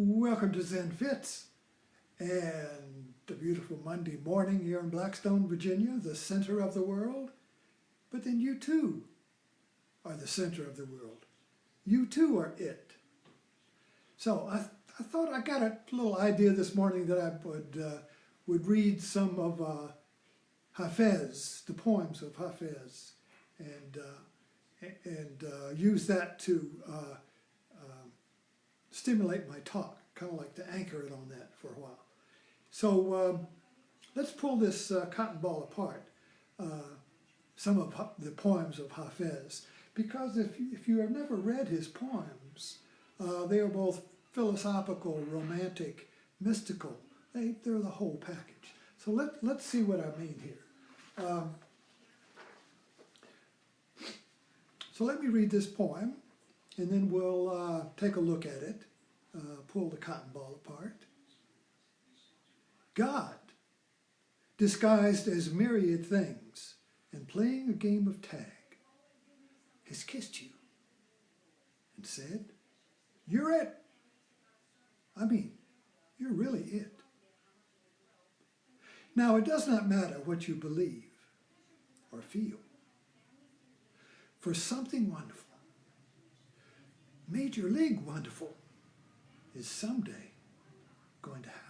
Welcome to Zen Fits and the beautiful Monday morning here in Blackstone, Virginia, the center of the world. But then you too are the center of the world. You too are it. So I thought I got a little idea this morning that I would read some of Hafiz, the poems of Hafiz, and use that to stimulate my talk, kind of like to anchor it on that for a while. So let's pull this cotton ball apart, some of the poems of Hafiz, because if you have never read his poems, they are both philosophical, romantic, mystical. They're the whole package. So let's see what I mean here. So let me read this poem, and then we'll take a look at it, pull the cotton ball apart. God, disguised as myriad things and playing a game of tag, has kissed you and said, "You're it." I mean, you're really it. Now, it does not matter what you believe or feel. For something wonderful, Major League wonderful, is someday going to happen.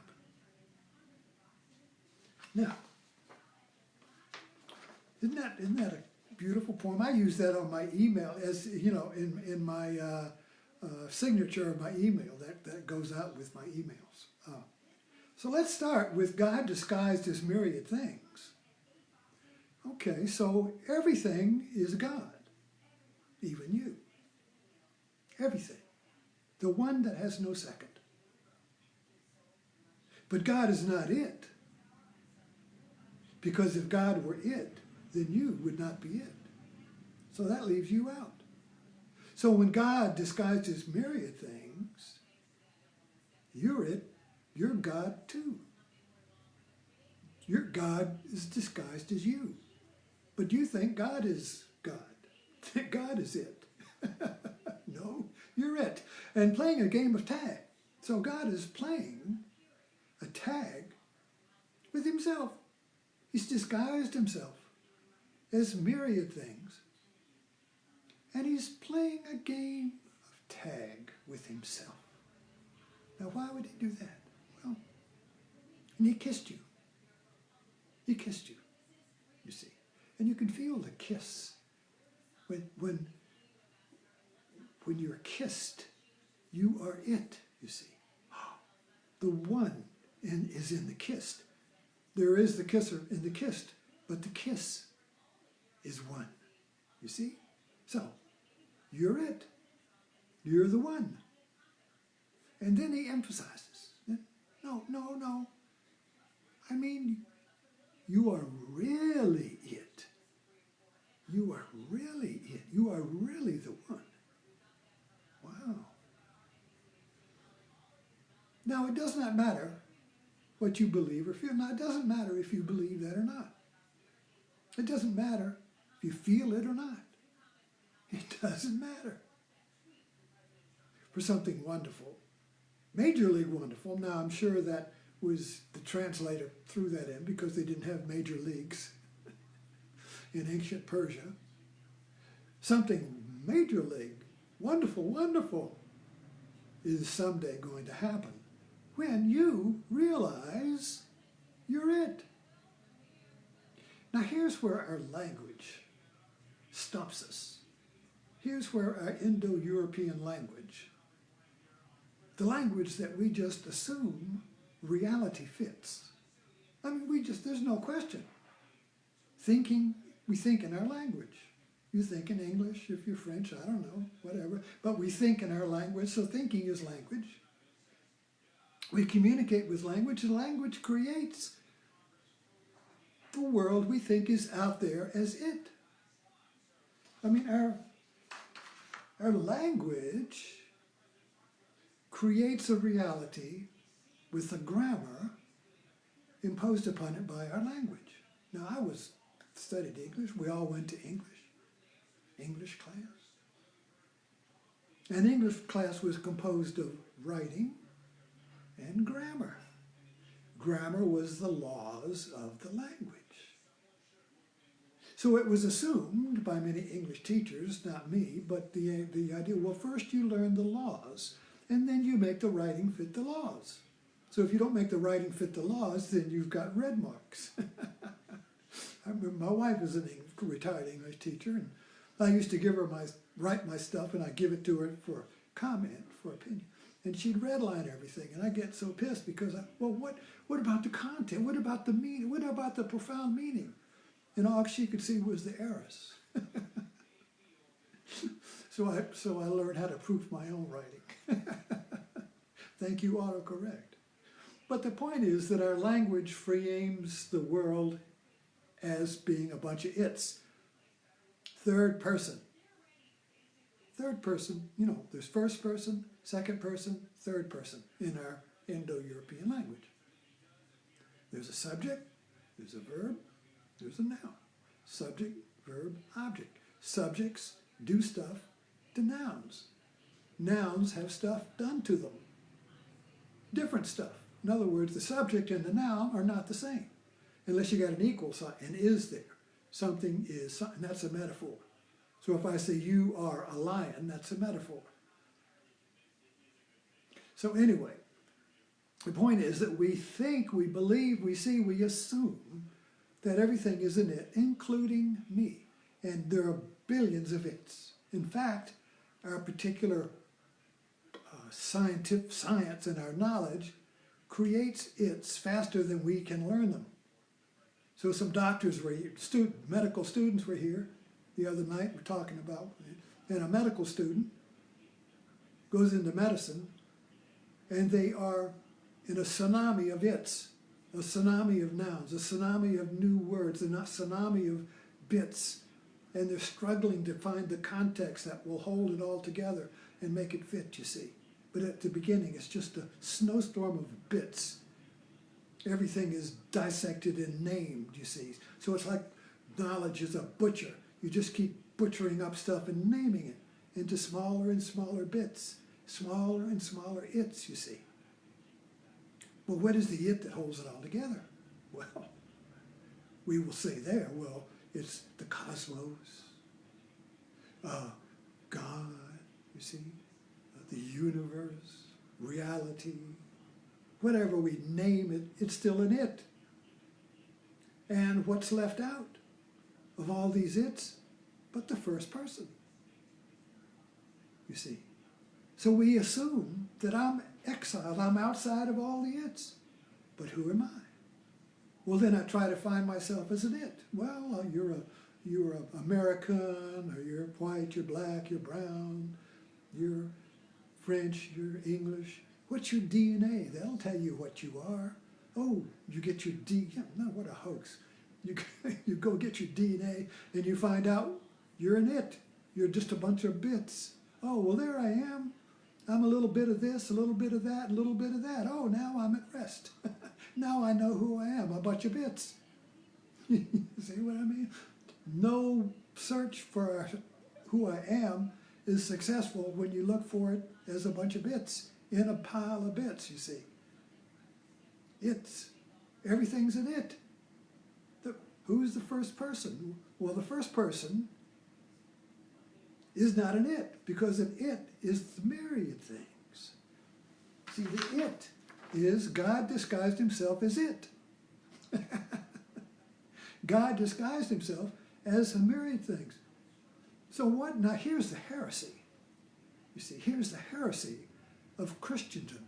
Now, isn't that a beautiful poem? I use that on my email as, you know, in my signature of my email that goes out with my emails. So let's start with God disguised as myriad things. Okay, so everything is God, even you. Everything. The one that has no second. But God is not it. Because if God were it, then you would not be it. So that leaves you out. So when God disguised as myriad things, you're it, you're God too. Your God is disguised as you. But you think God is God. God is it. No, you're it. And playing a game of tag. So God is playing a tag with himself. He's disguised himself as myriad things. And he's playing a game of tag with himself. Now, why would he do that? Well, and he kissed you. He kissed you, you see. And you can feel the kiss. When you're kissed, you are it, you see. The one is in the kissed. There is the kisser in the kissed, but the kiss is one, you see? So, you're it. You're the one. And then he emphasizes, no. I mean, you are really it. You are really it. You are really the one. Wow. Now, it does not matter what you believe or feel. Now, it doesn't matter if you believe that or not. It doesn't matter if you feel it or not. It doesn't matter. For something wonderful, Major League wonderful. Now, I'm sure that was the translator threw that in because they didn't have major leagues in ancient Persia. Something Major League, wonderful, is someday going to happen when you realize you're it. Now here's where our language stops us. Here's where our Indo-European language, the language that we just assume reality fits. I mean, there's no question. We think in our language. You think in English, if you're French, I don't know, whatever. But we think in our language, so thinking is language. We communicate with language, and language creates the world we think is out there as it. I mean, our language creates a reality with a grammar imposed upon it by our language. Now, I studied English. We all went to English class. And English class was composed of writing, and grammar. Grammar was the laws of the language. So it was assumed by many English teachers, not me, but the idea, well, first you learn the laws, and then you make the writing fit the laws. So if you don't make the writing fit the laws, then you've got red marks. I remember my wife was a retired English teacher, and I used to give her write my stuff, and I'd give it to her for comment, for opinion. And she'd redline everything, and I get so pissed because, what about the content? What about the meaning? What about the profound meaning? And all she could see was the errors. So I learned how to proof my own writing. Thank you, autocorrect. But the point is that our language frames the world as being a bunch of it's. Third person. Third person, there's first person, second person, third person in our Indo-European language. There's a subject, there's a verb, there's a noun. Subject, verb, object. Subjects do stuff to nouns. Nouns have stuff done to them. Different stuff. In other words, the subject and the noun are not the same, unless you got an equal sign, and is there. Something is, and that's a metaphor. So if I say you are a lion, that's a metaphor. So anyway, the point is that we think, we believe, we see, we assume that everything is an it, including me. And there are billions of it's. In fact, our particular science and our knowledge creates it's faster than we can learn them. So some doctors were here, medical students were here the other night, we're talking about, and a medical student goes into medicine, and they are in a tsunami of it's, a tsunami of nouns, a tsunami of new words, and a tsunami of bits, and they're struggling to find the context that will hold it all together and make it fit, you see. But at the beginning, it's just a snowstorm of bits. Everything is dissected and named, you see. So it's like knowledge is a butcher. You just keep butchering up stuff and naming it into smaller and smaller bits, smaller and smaller it's, you see. Well, what is the it that holds it all together? Well, we will say there, well, it's the cosmos, God, you see, the universe, reality, whatever we name it, it's still an it. And what's left out of all these it's but the first person, you see. So we assume that I'm exiled, I'm outside of all the it's. But who am I? Well, then I try to find myself as an it. Well, you're an American, or you're white, you're black, you're brown, you're French, you're English. What's your DNA? They'll tell you what you are. Oh, you get your DNA. No, what a hoax. You go get your DNA and you find out you're an it. You're just a bunch of bits. Oh, well, there I am. I'm a little bit of this, a little bit of that, a little bit of that. Oh, now I'm at rest. Now I know who I am, a bunch of bits. You see what I mean? No search for who I am is successful when you look for it as a bunch of bits in a pile of bits, you see. Everything's an it. Who's the first person? Well, the first person is not an it, because an it is the myriad things. See, the it is God disguised himself as it. God disguised himself as a myriad things. So what? Now here's the heresy. You see, here's the heresy of Christendom.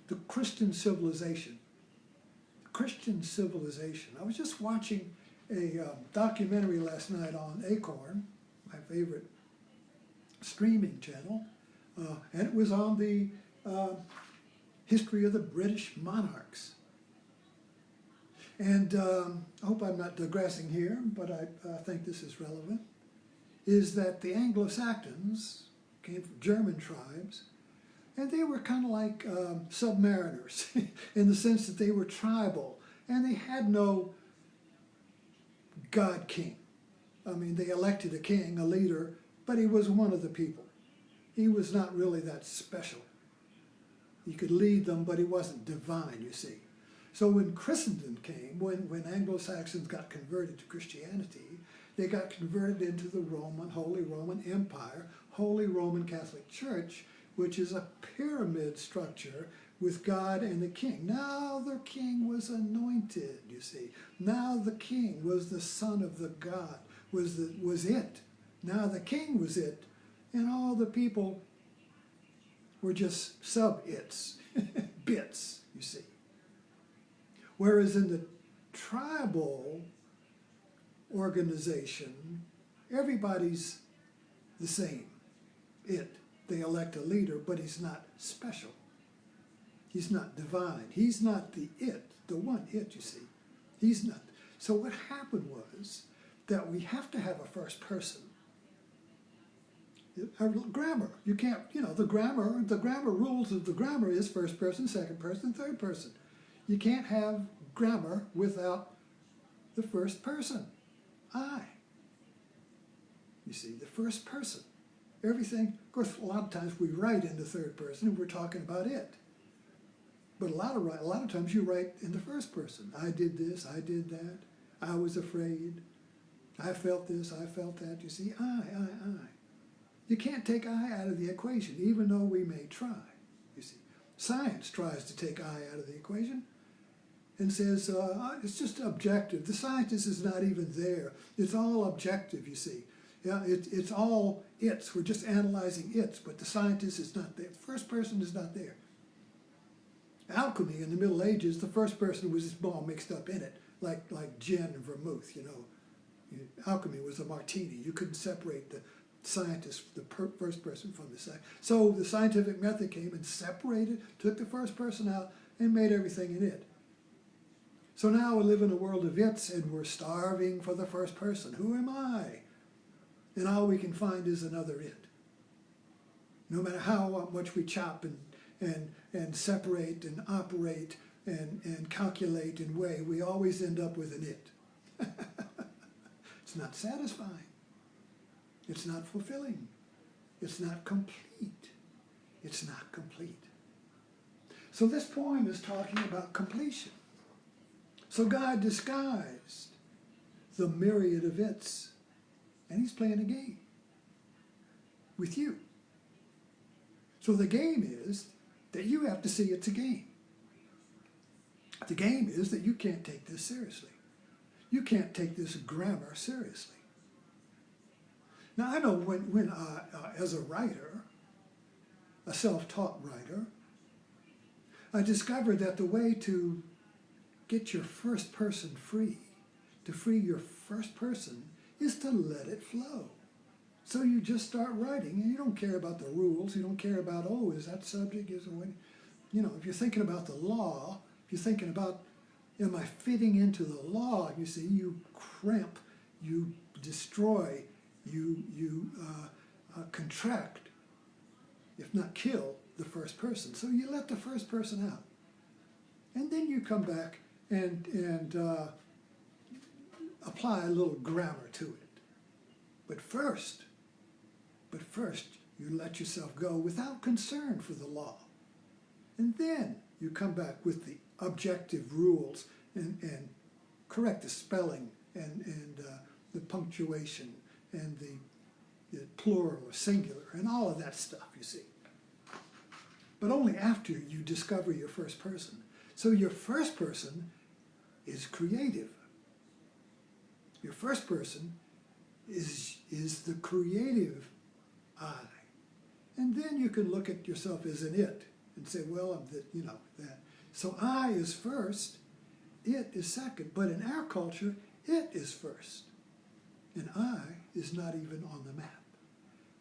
The Christian civilization. Christian civilization. I was just watching a documentary last night on Acorn, my favorite streaming channel, and it was on the history of the British monarchs. And I hope I'm not digressing here, but I think this is relevant, is that the Anglo-Saxons came from German tribes, and they were kind of like submariners in the sense that they were tribal, and they had no God king. I mean, they elected a king, a leader, but he was one of the people. he was not really that special. He could lead them, but he wasn't divine, you see. So when Christendom came, when Anglo-Saxons got converted to Christianity, they got converted into the Holy Roman Empire, Holy Roman Catholic Church, which is a pyramid structure with God and the king. Now the king was anointed, you see. Now the king was the son of the God, was it. Now the king was it, and all the people were just sub-its, bits, you see. Whereas in the tribal organization, everybody's the same. They elect a leader, but he's not special. He's not divine. He's not the one it, you see. He's not. So what happened was that we have to have a first person. Grammar. You can't, the grammar rules of the grammar is first person, second person, third person. You can't have grammar without the first person. I. You see, the first person. Everything, of course, a lot of times we write in the third person and we're talking about it. But a lot of times you write in the first person. I did this, I did that, I was afraid, I felt this, I felt that. You see, I. You can't take I out of the equation, even though we may try. You see, science tries to take I out of the equation and says it's just objective. The scientist is not even there. It's all objective, you see. Yeah, it's all it's. We're just analyzing it's, but the scientist is not there. The first person is not there. Alchemy in the Middle Ages, the first person was just all mixed up in it, like gin and vermouth, Alchemy was a martini. You couldn't separate the scientist, the first person from the second. So the scientific method came and separated, took the first person out, and made everything in it. So now we live in a world of it's, and we're starving for the first person. Who am I? And all we can find is another it. No matter how much we chop and separate and operate and calculate and weigh, we always end up with an it. It's not satisfying. It's not fulfilling. It's not complete. It's not complete. So this poem is talking about completion. So God disguised the myriad of its, and he's playing a game with you. So the game is that you have to see it's a game. The game is that you can't take this seriously. You can't take this grammar seriously. Now I know when as a writer, a self-taught writer, I discovered that the way to get your first person free, to free your first person, is to let it flow. So you just start writing, and you don't care about the rules. You don't care about, is that subject? If you're thinking about the law, if you're thinking about, am I fitting into the law? You see, you cramp, you destroy, you contract, if not kill, the first person. So you let the first person out. And then you come back and apply a little grammar to it. But first, you let yourself go without concern for the law. And then you come back with the objective rules and correct the spelling and the punctuation and the plural or singular and all of that stuff, you see. But only after you discover your first person. So your first person is creative. Your first person is the creative I. And then you can look at yourself as an it and say, well, I'm that. So I is first, it is second. But in our culture, it is first. And I is not even on the map.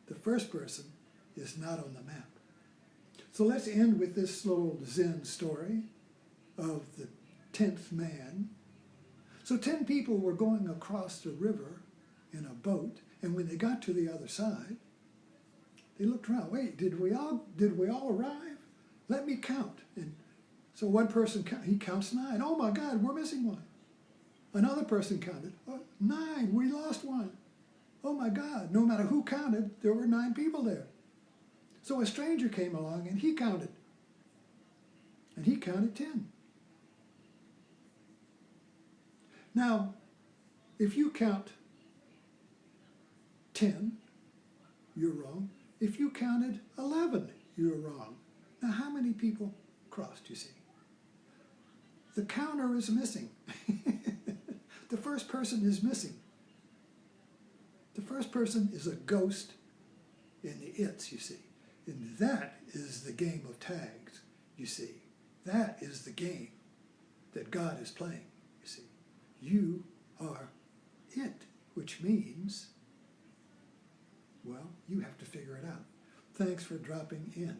The first person is not on the map. So let's end with this little Zen story of the 10th man. So 10 people were going across the river in a boat, and when they got to the other side, they looked around. Wait, did we all arrive? Let me count. And so one person, he counts 9. Oh my God, we're missing one. Another person counted. 9, we lost one. Oh my God, no matter who counted, there were 9 people there. So a stranger came along and he counted. And he counted 10. Now, if you count 10, you're wrong. If you counted 11, you're wrong. Now, how many people crossed, you see? The counter is missing. The first person is missing. The first person is a ghost in the its, you see. And that is the game of tags, you see. That is the game that God is playing, you see. You are it, which means, well, you have to figure it out. Thanks for dropping in.